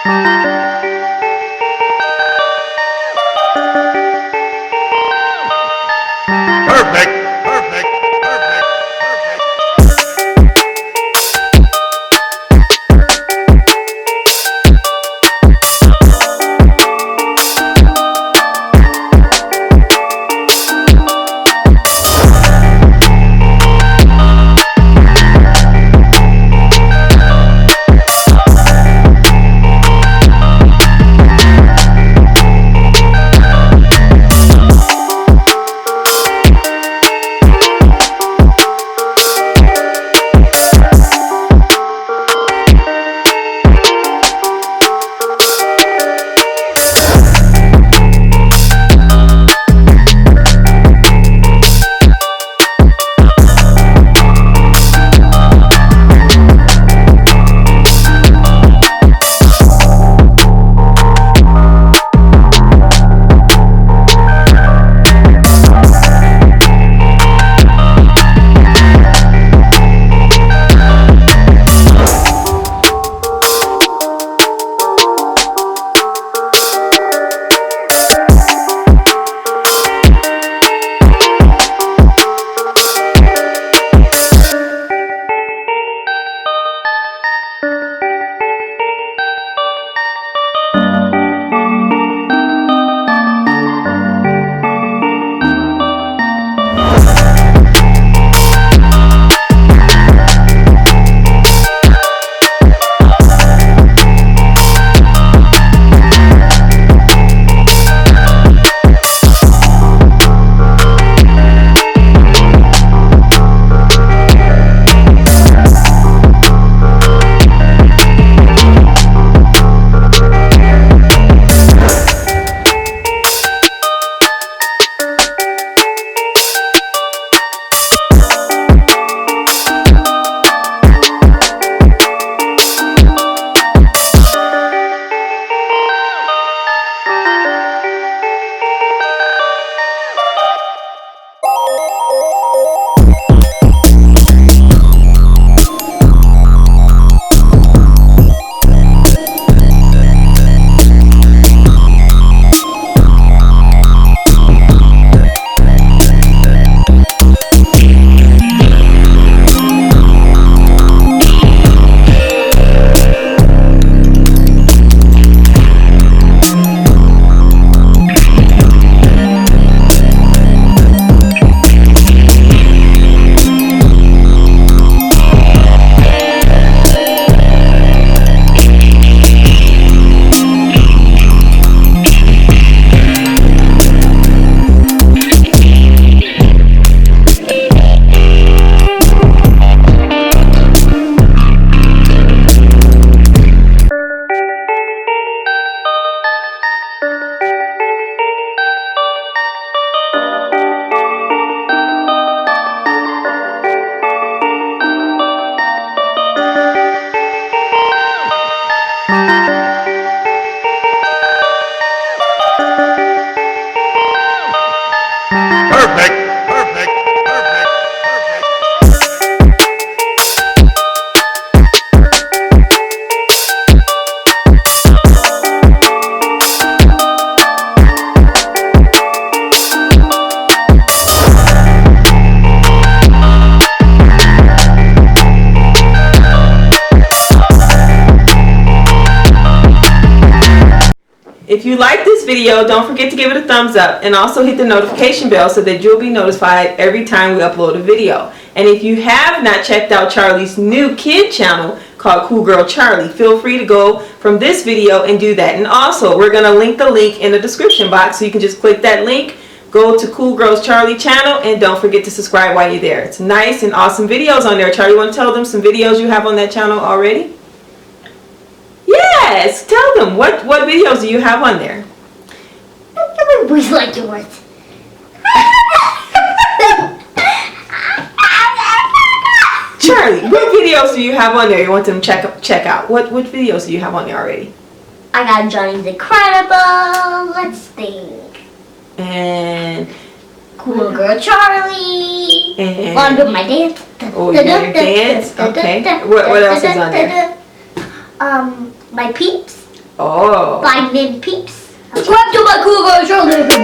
Perfect. Perfect. Perfect. If you like this video, don't forget to give it a thumbs up and also hit the notification bell so that you'll be notified every time we upload a video. And if you have not checked out Charlie's new kid channel called Cool Girl Charlie, feel free to go from this video and do that. And also, we're going to link the link in the description box, so you can just click that link, go to Cool Girls Charlie channel, and don't forget to subscribe while you're there. It's nice and awesome videos on there. Charlie, want to tell them some videos you have on that channel already? Yes, tell them. What videos do you have on there? Everybody's like yours. Charlie, what videos do you have on there you want them to check out? What videos do you have on there already? I got Johnny's Incredible. Let's think. And Cool Girl Charlie. And Want to do my dance? Oh, you got your dance? Okay. What else is on there? My PEEPS. Oh. by named PEEPS. Subscribe to my cool girl show.